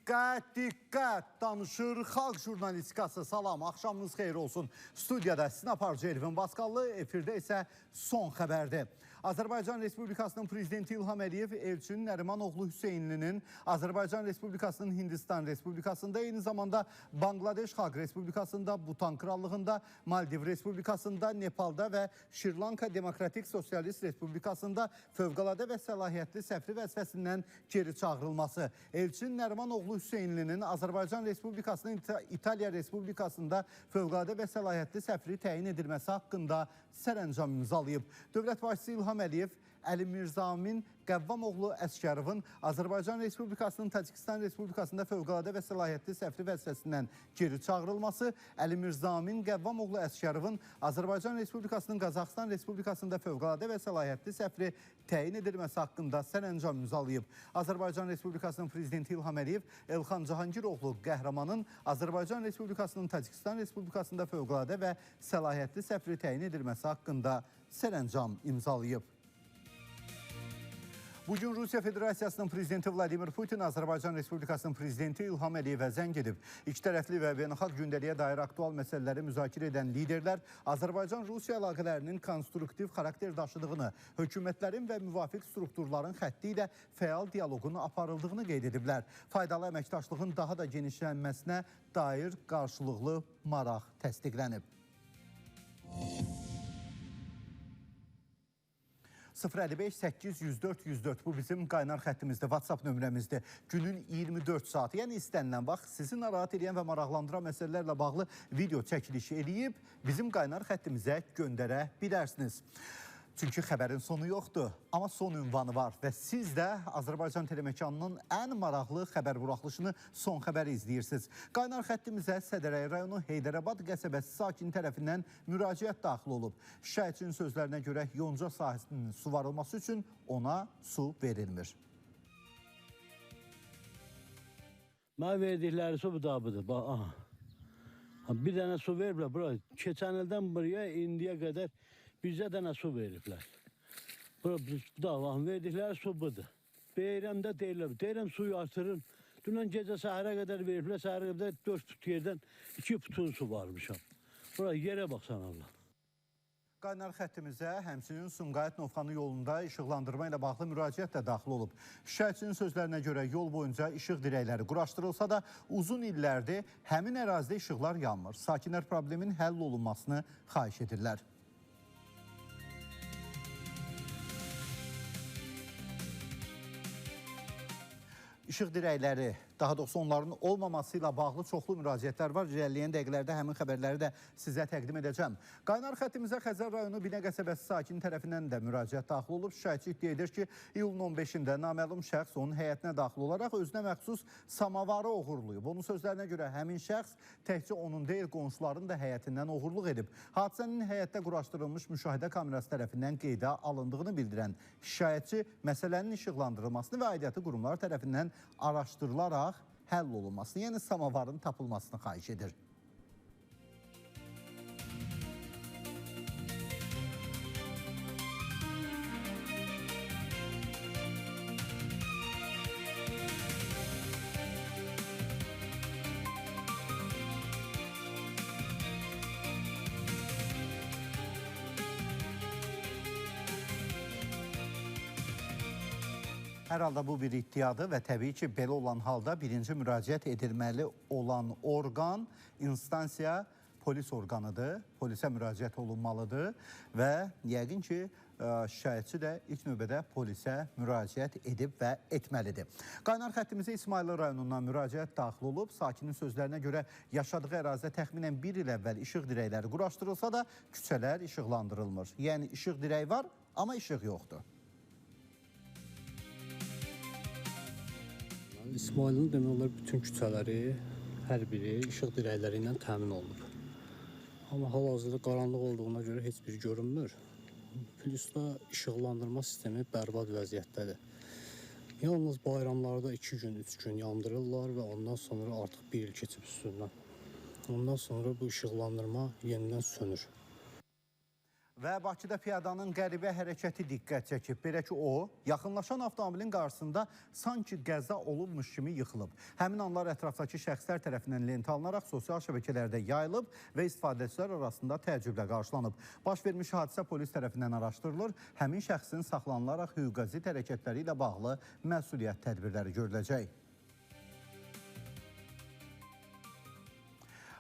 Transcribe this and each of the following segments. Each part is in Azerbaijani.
Diqqət, diqqət, danışır Xalq Jurnalistikası. Salam, axşamınız xeyir olsun. Studiyada sizin aparıcı Elvin Baskallı, efirdə isə son xəbərdir. Azərbaycan Respublikasının Prezidenti İlham Əliyev Elçin Nərimanoğlu Hüseynlinin Azərbaycan Respublikasının Hindistan Respublikasında, eyni zamanda Bangladeş Xalq Respublikasında, Butan Krallığında, Maldiv Respublikasında, Nepalda və Şirlanka Demokratik Sosialist Respublikasında fövqəladə və səlahiyyətli səfiri vəzifəsindən geri çağırılması, Elçin Nərimanoğlu Hüseynlinin Azərbaycan Respublikasının İtaliya Respublikasında fövqəladə və səlahiyyətli səfiri təyin edilməsi haqqında sərəncam imzalayıb. Dövlət başçısı İlham Əliyev Əli Mirzamin Qəvvamoğlu Əskərovun Azərbaycan Respublikasının Tacikistan Respublikasında fövqəladə və səlahiyyətli səfiri vəzifəsindən geri çağırılması, Əli Mirzamin Qəvvamoğlu Əskərovun Azərbaycan Respublikasının Qazaxıstan Respublikasında fövqəladə və səlahiyyətli səfiri təyin edilməsi haqqında sərəncam imzalayıb. Azərbaycan Respublikasının Prezidenti İlham Əliyev Elxan Cahangiroğlu Qəhrəmanın Azərbaycan Respublikasının Tacikistan Respublikasında fövqəladə və səlahiyyətli səfiri təyin edilməsi haqqında sərəncam imzalayıb. Bugün Rusiya Federasiyasının Prezidenti Vladimir Putin Azərbaycan Respublikasının Prezidenti İlham Əliyevə zəng edib. İkitərəfli və beynəlxalq gündəliyə dair aktual məsələləri müzakirə edən liderlər Azərbaycan-Rusiya əlaqələrinin konstruktiv xarakter daşıdığını, hökumətlərin və müvafiq strukturların xətti ilə fəal dialoqun aparıldığını qeyd ediblər. Faydalı əməkdaşlığın daha da genişlənməsinə dair qarşılıqlı maraq təsdiqlənib. 055-800-404 bu bizim qaynar xəttimizdir, WhatsApp nömrəmizdir. Günün 24 saatı, yəni istənilən vaxt sizi narahat edən və maraqlandıran məsələlərlə bağlı video çəkilişi eləyib bizim qaynar xəttimizə göndərə bilərsiniz. Çünki xəbərin sonu yoxdur, amma son ünvanı var və siz də Azərbaycan telemekanının ən maraqlı xəbər buraxılışını son xəbəri izləyirsiniz. Qaynar xəttimizə Sədərəy rayonu Heydərabad qəsəbəsi sakin tərəfindən müraciət daxil olub. Şikayətçinin sözlərinə görə yonca sahəsinin suvarılması üçün ona su verilmir. Mənə verdikləri su bu da budur. Bir dənə su veriblər bura. Keçən ildən buraya indiyə qədər bizə dənə su veriblər. Verdikləri su budur. Beyramda deyirlər, deyirəm suyu artırın. Dünən gecə səhərə qədər veriblər, səhərə qədər 4 put yerdən 2 putun su varmışam. Bura yerə baxsan Allah. Qaynar xəttimizə həmçinin Sumqayıt-Novxanı yolunda işıqlandırma ilə bağlı müraciət də daxil olub. Şikayətçinin sözlərinə görə yol boyunca işıq dirəkləri quraşdırılsa da uzun illərdir həmin ərazidə işıqlar yanmır. Sakinlər problemin həll olunmasını xahiş edirlər. İşıq dirəkləri, daha doğrusu onların olmaması ilə bağlı çoxlu müraciətlər var. İrəliyən dəqiqələrdə həmin xəbərləri də sizə təqdim edəcəm. Qaynar xəttimizə Xəzər rayonu Binə qəsəbəsi sakini tərəfindən də müraciət daxil olub. Şikayətçi iddia edir ki, iyulun 15-də naməlum şəxs onun həyətinə daxil olaraq özünə məxsus samavarı oğurlayıb. Onun sözlərinə görə həmin şəxs təkcə onun deyil, qonşuların da həyətindən oğurluq edib. Hadisənin həyətdə quraşdırılmış müşahidə kamerası tərəfindən qeydə alındığını bildirən şikayətçi məsələnin işıqlandırılmasını və aidiyyatı qurumlar tərəfindən araşdırılaraq həll olunmasını, yəni samavarın tapılmasını xahiş edir. Hər halda bu bir iddiadır və təbii ki, belə olan halda birinci müraciət edilməli olan orqan, instansiya polis orqanıdır. Polisə müraciət olunmalıdır və yəqin ki, şikayətçi də ilk növbədə polisə müraciət edib və etməlidir. Qaynar xəttimizə İsmayıl rayonundan müraciət daxil olub. Sakinin sözlərinə görə yaşadığı ərazidə təxminən 1 il əvvəl işıq dirəkləri quraşdırılsa da küçələr işıqlandırılmır. Yəni işıq dirəyi var, amma işıq yoxdur. İsmailin demək olar bütün küçələri, hər biri işıq dirəkləri ilə təmin olunur. Amma hal-hazırda qaranlıq olduğuna görə heç bir görünmür. Plus da işıqlandırma sistemi bərbad vəziyyətdədir. Yalnız bayramlarda 2 gün, 3 gün yandırırlar və ondan sonra artıq 1 il keçib üstündən. Ondan sonra bu işıqlandırma yenidən sönür. Və Bakıda piyadanın qəribə hərəkəti diqqət çəkib. Belə ki, o, yaxınlaşan avtomobilin qarşısında sanki qəza olubmuş kimi yıxılıb. Həmin anlar ətrafdakı şəxslər tərəfindən lentə alınaraq sosial şəbəkələrdə yayılıb və istifadəçilər arasında təəccüblə qarşılanıb. Baş vermiş hadisə polis tərəfindən araşdırılır. Həmin şəxsin saxlanılaraq hüquq-qəzit hərəkətləri ilə bağlı məsuliyyət tədbirləri görüləcək.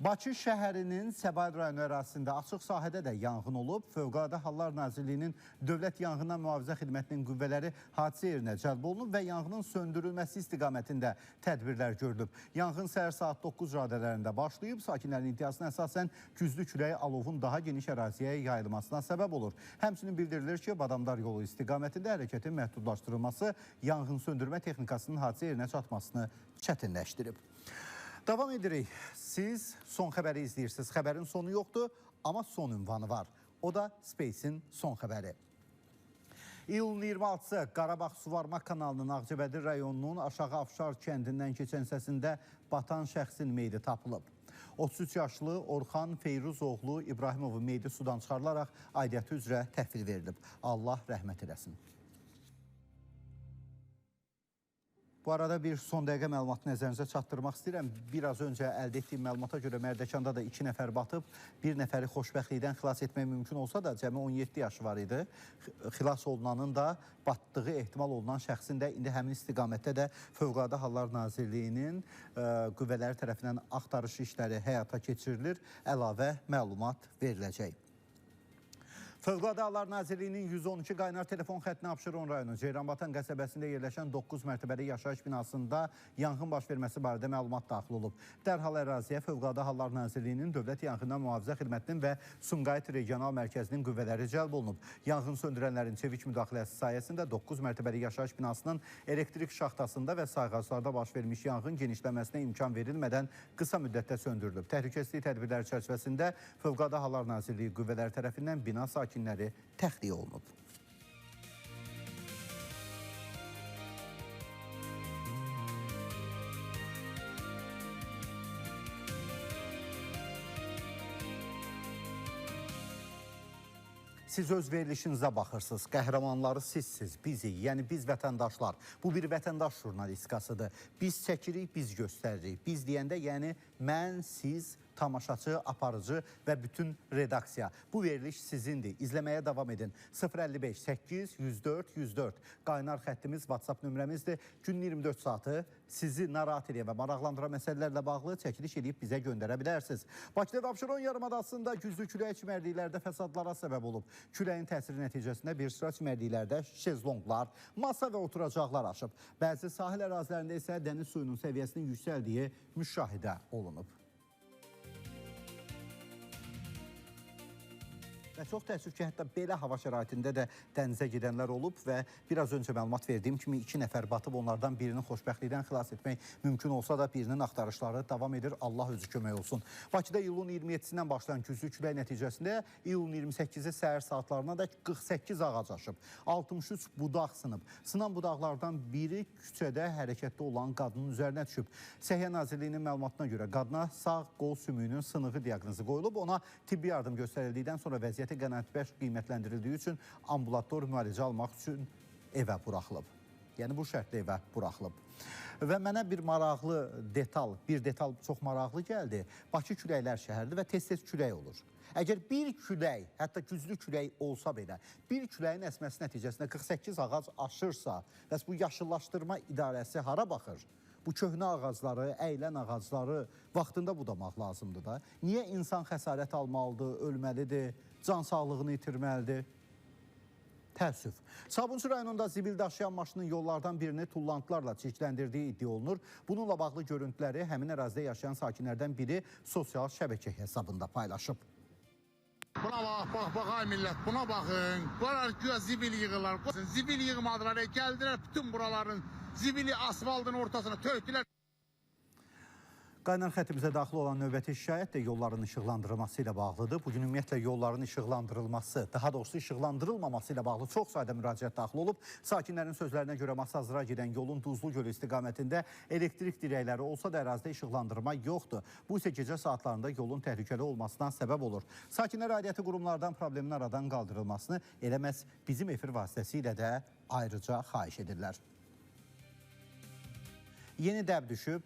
Bakı şəhərinin Səbail rayonu ərazisində açıq sahədə də yanğın olub. Fövqəladə Hallar Nazirliyinin Dövlət Yanğından Mühafizə Xidmətinin qüvvələri hadisə yerinə cəlb olunub və yanğının söndürülməsi istiqamətində tədbirlər görülüb. Yanğın səhər saat 9 radələrində başlayıb. Sakinlərin iddiasına əsasən güclü külək alovun daha geniş əraziyə yayılmasına səbəb olur. Həmçinin bildirilir ki, Badamdar yolu istiqamətində hərəkətin məhdudlaşdırılması yanğın söndürmə texnikasının hadisə yerinə çatmasını çətinləşdirib. Davam edirik. Siz son xəbəri izləyirsiniz. Xəbərin sonu yoxdur, amma son ünvanı var. O da Space-in son xəbəri. İyulun 26-sı Qarabağ Suvarma kanalının Ağcabədi rayonunun Aşağı Afşar kəndindən keçən hissəsində batan şəxsin meyidi tapılıb. 33 yaşlı Orxan Feyruzoğlu İbrahimovun meyidi sudan çıxarılaraq aidiyyatı üzrə təhvil verilib. Allah rəhmət eləsin. Bu arada bir son dəqiqə məlumatı nəzərinizə çatdırmaq istəyirəm. Biraz öncə əldə etdiyim məlumata görə Mərdəkanda da 2 nəfər batıb, bir nəfəri xoşbəxtlikdən xilas etmək mümkün olsa da cəmi 17 yaşı var idi. Xilas olunanın da batdığı ehtimal olunan şəxsin də indi həmin istiqamətdə də Fövqəladə Hallar Nazirliyinin qüvvələri tərəfindən axtarış işləri həyata keçirilir, əlavə məlumat veriləcək. Fövqəladə Hallar Nazirliyinin 112 qaynar telefon xəttini Abşeron rayonu Ceyranbatan qəsəbəsində yerləşən 9 mərtəbəli yaşayış binasında yanğın baş verməsi barədə məlumat daxil olub. Dərhal əraziyə Fövqəladə Hallar Nazirliyinin Dövlət Yanğından Mühafizə Xidmətinin və Sumqayıt Regional Mərkəzinin qüvvələri cəlb olunub. Yanğın söndürənlərin çevik müdaxiləsi sayəsində 9 mərtəbəli yaşayış binasının elektrik şaxtasında və sayğaclarda baş vermiş yanğın genişləməsinə imkan verilmədən qısa müddətdə söndürülüb. Təhlükəsizlik tədbirləri çərçivəsində Fövqəladə Hallar Nazirliyi qüvvələri tərəfindən bina sakinləri təxliyə olunub. Siz öz verilişinizə baxırsınız, qəhrəmanları sizsiz, bizi, yəni biz vətəndaşlar. Bu bir vətəndaş jurnalistikasıdır. Biz çəkirik, biz göstəririk. Biz deyəndə, yəni mən, siz, tamaşaçı, aparıcı və bütün redaksiya. Bu veriliş sizindir. İzləməyə davam edin. 055 8 104 104 qaynar xəttimiz, WhatsApp nömrəmizdir. Günün 24 saatı sizi narahat edən və maraqlandıran məsələlərlə bağlı çəkiliş edib bizə göndərə bilərsiniz. Bakıda və Abşeron yarımadasında güclü külək çimərliklərdə fəsadlara səbəb olub. Küləyin təsiri nəticəsində bir sıra çimərliklərdə şezlonglar, masa və oturacaqlar aşıb. Bəzi sahil ərazilərində isə dəniz suyunun səviyyəsinin yüksəldiyi müşahidə olunub. Və çox təəssüf ki, hətta belə hava şəraitində də dənizə gedənlər olub və biraz öncə məlumat verdiyim kimi 2 nəfər batıb, onlardan birinin xoşbəxtlikdən xilas etmək mümkün olsa da birinin axtarışları davam edir. Allah özü kömək olsun. Bakıda iyulun 27-sindən başlayan güclü külək nəticəsində iyulun 28-i səhər saatlarına da 48 ağac aşıb, 63 budaq sınıb. Sınan budaqlardan biri küçədə hərəkətdə olan qadının üzərinə düşüb. Səhiyyə Nazirliyinin məlumatına görə qadına sağ qol sümüyünün sınığı diaqnozu qoyulub, ona tibbi yardım göstərildikdən sonra vəziyyət qənaətbəxş qiymətləndirildiyi üçün ambulator müalicə almaq üçün evə buraxılıb. Yəni bu şərtlə evə buraxılıb. Və mənə bir maraqlı detal, çox maraqlı gəldi. Bakı küləklər şəhərdir və tez-tez külək olur. Əgər bir külək, hətta güclü külək olsa belə, bir küləyin əsməsi nəticəsində 48 ağac aşırsa, bəs bu yaşıllaşdırma idarəsi hara baxır? Bu köhnə ağacları, əyilən ağacları vaxtında budamaq lazımdır da. Niyə insan xəsarət almalıdır, ölməlidir, can sağlığını itirməlidir? Təəssüf. Sabunçu rayonunda zibil daşıyan maşının yollardan birini tullantılarla çirkləndirdiyi iddia olunur. Bununla bağlı görüntüləri həmin ərazidə yaşayan sakinlərdən biri sosial şəbəkə hesabında paylaşıb. Buna bax, ay millət, buna baxın. Bunlar güya zibil yığırlar. Zibil yığmadılar, gəldilər bütün buraların zibili asfaltın ortasına töktülər. Qaynar xəttimizə daxil olan növbəti şikayət də yolların işıqlandırılması ilə bağlıdır. Bugün ümumiyyətlə yolların işıqlandırılması, daha doğrusu işıqlandırılmaması ilə bağlı çox sayda müraciət daxil olub. Sakinlərin sözlərinə görə Masazıra gedən yolun Duzlu Gölü istiqamətində elektrik dirəkləri olsa da ərazidə işıqlandırma yoxdur. Bu isə gecə saatlarında yolun təhlükəli olmasına səbəb olur. Sakinlər aidiyyəti qurumlardan problemin aradan qaldırılmasını elə məhz bizim efir vasitəsilə də ayrıca xahiş edirlər. Yeni dəb düşüb,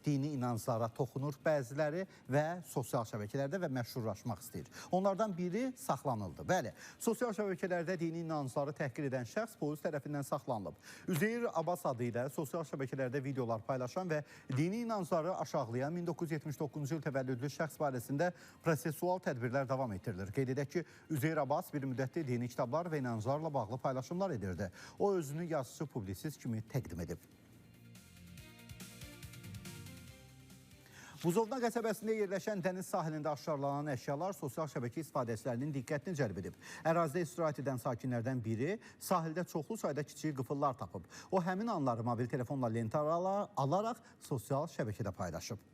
dini inanclara toxunur bəziləri və sosial şəbəkələrdə və məşhurlaşmaq istəyir. Onlardan biri saxlanıldı. Bəli, sosial şəbəkələrdə dini inancları təhqir edən şəxs polis tərəfindən saxlanılıb. Üzeyir Abbas adı ilə sosial şəbəkələrdə videolar paylaşan və dini inancları aşağılayan 1979-cu il təvəllüdlü şəxs barəsində prosesual tədbirlər davam etdirilir. Qeyd edək ki, Üzeyir Abbas bir müddətli dini kitablar və inanclarla bağlı paylaşımlar edirdi. O özünü yazıcı publisist kimi təqdim edib. Buzovna qəsəbəsində yerləşən dəniz sahilində aşkarlanan əşyalar sosial şəbəkə istifadəçilərinin diqqətini cəlb edib. Ərazidə istirahət edən sakinlərdən biri sahildə çoxlu sayda kiçik qıfıllar tapıb. O həmin anları mobil telefonla lentə alaraq sosial şəbəkədə paylaşıb.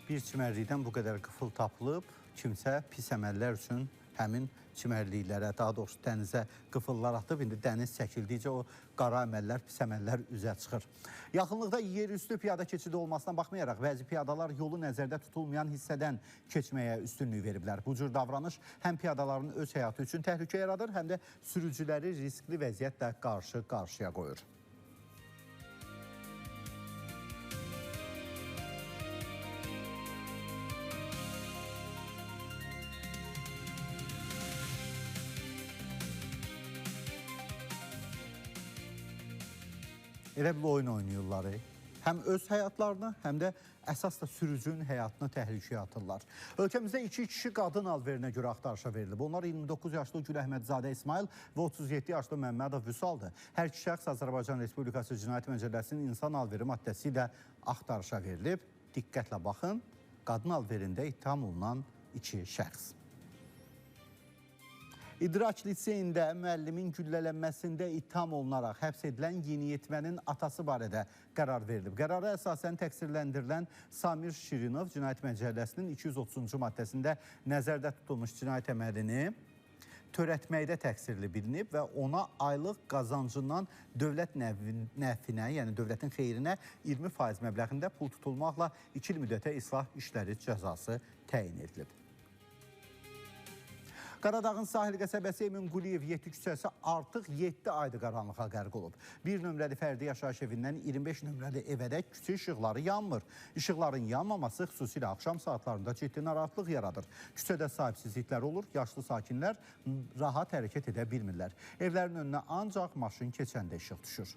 Bir çimərlikdən bu qədər qıfıl tapılıb, kimsə pis əməllər üçün həmin çimərliklərə, daha doğrusu dənizə qıfıllar atıb, indi dəniz çəkildikcə o qara əməllər, pis əməllər üzə çıxır. Yaxınlıqda yerüstü piyada keçidi olmasına baxmayaraq, bəzi piyadalar yolu nəzərdə tutulmayan hissədən keçməyə üstünlük veriblər. Bu cür davranış həm piyadaların öz həyatı üçün təhlükə yaradır, həm də sürücüləri riskli vəziyyətlə qarşı-qarşıya qoyur. Elə bir oyun oynayırlar. Həm öz həyatlarını, həm də əsas da sürücünün həyatını təhlükəyə atırlar. Ölkəmizdə 2 kişi qadın alverinə görə axtarışa verilib. Onlar 29 yaşlı Gül Əhmədzadə İsmail və 37 yaşlı Məmmədov Vüsaldır. Hər iki şəxs Azərbaycan Respublikası Cinayət Məcəlləsinin insan alveri maddəsi ilə axtarışa verilib. Diqqətlə baxın, qadın alverində ittiham olunan 2 şəxs. İdraç liseyində müəllimin güllələnməsində ittiham olunaraq həbs edilən yeniyetmənin atası barədə qərar verilib. Qərara əsasən təqsirləndirilən Samir Şirinov Cinayət Məcəlləsinin 230-cu maddəsində nəzərdə tutulmuş cinayət əməlini törətməkdə təqsirli bilinib və ona aylıq qazancından dövlət nəfinə, yəni dövlətin xeyrinə 20% məbləğində pul tutulmaqla 2 il müddətə islah işləri cəzası təyin edilib. Qaradağın Sahil qəsəbəsi Emin Quliyev 7 küçəsi artıq 7 aydır qaranlığa qərq olub. Bir nömrəli fərdi yaşayış evindən 25 nömrəli evədək küçə işıqları yanmır. İşıqların yanmaması xüsusilə axşam saatlarında ciddi narahatlıq yaradır. Küçədə sahibsizliklər olur, yaşlı sakinlər rahat hərəkət edə bilmirlər. Evlərin önünə ancaq maşın keçəndə işıq düşür.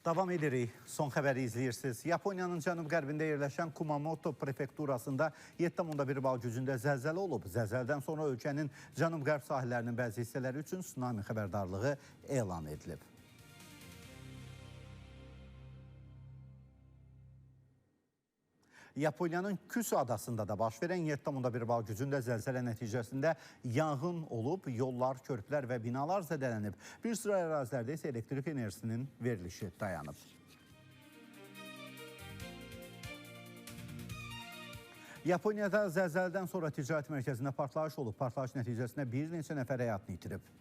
Davam edirik. Son xəbəri izləyirsiniz. Yaponiyanın cənub-qərbində yerləşən Kumamoto prefekturasında 7,1 bal gücündə zəlzələ olub. Zəlzələdən sonra ölkənin cənub-qərb sahillərinin bəzi hissələri üçün tsunami xəbərdarlığı elan edilib. Yaponiyanın Küsü adasında da baş verən 7,1 bal gücündə zəlzələ nəticəsində yanğın olub, yollar, körpülər və binalar zədələnib. Bir sıra ərazilərdə isə elektrik enerjisinin verilişi dayanıb. Yaponiyada zəlzələdən sonra ticarət mərkəzində partlayış olub. Partlayış nəticəsində bir neçə nəfər həyatını itirib.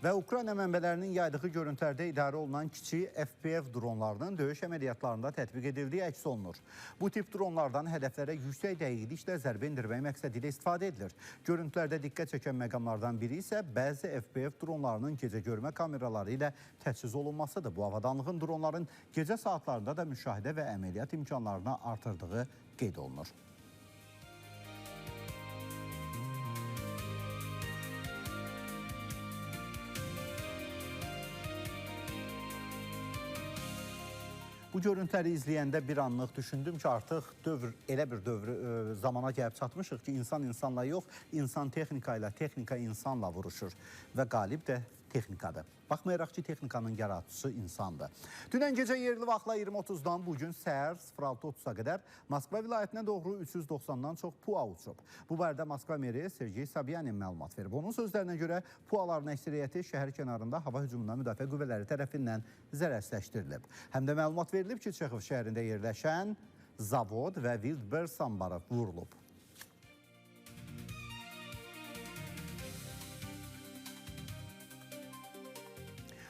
Və Ukrayna mənbələrinin yaydığı görüntülərdə idarə olunan kiçik FPV dronlarının döyüş əməliyyatlarında tətbiq edildiyi əks olunur. Bu tip dronlardan hədəflərə yüksək dəqiqliklə zərbə endirmək məqsədi ilə istifadə edilir. Görüntülərdə diqqət çəkən məqamlardan biri isə bəzi FPV dronlarının gecə görmə kameraları ilə təchiz olunmasıdır. Bu avadanlığın dronların gecə saatlarında da müşahidə və əməliyyat imkanlarını artırdığı qeyd olunur. Bu görüntüləri izləyəndə bir anlıq düşündüm ki, artıq elə bir zamana gəlib çatmışıq ki, insan insanla yox, insan texnika ilə, texnika insanla vuruşur və qalib də texnikadır. Baxmayaraq ki, texnikanın yaratıcısı insandır. Dünən gecə yerli vaxtla 20:30-dan bugün səhər 06:30-a qədər Moskva vilayətinə doğru 390-dan çox PUA uçub. Bu barədə Moskva meri Sergey Sobyanin məlumat verib. Onun sözlərinə görə PUA-ların əksəriyyəti şəhər kənarında hava hücumundan müdafiə qüvvələri tərəfindən zərərsizləşdirilib. Həm də məlumat verilib ki, Çexov şəhərində yerləşən zavod və Wildberg ambarı vurulub.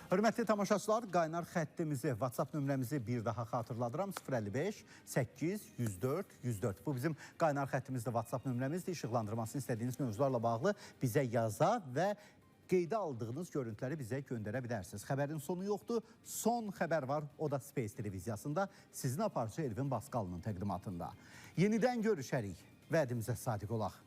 Hörmətli tamaşaçılar, qaynar xəttimizi, WhatsApp nömrəmizi bir daha xatırladıram. 055 8 104 104. Bu bizim qaynar xəttimizdə WhatsApp nömrəmizdir. İşıqlandırmasını istədiyiniz mövzularla bağlı bizə yaza və qeydə aldığınız görüntüləri bizə göndərə bilərsiniz. Xəbərin sonu yoxdur. Son xəbər var. O da Space televiziyasında sizin aparıcı Elvin Baskalının təqdimatında. Yenidən görüşərik. Vədimizə sadiq olaq.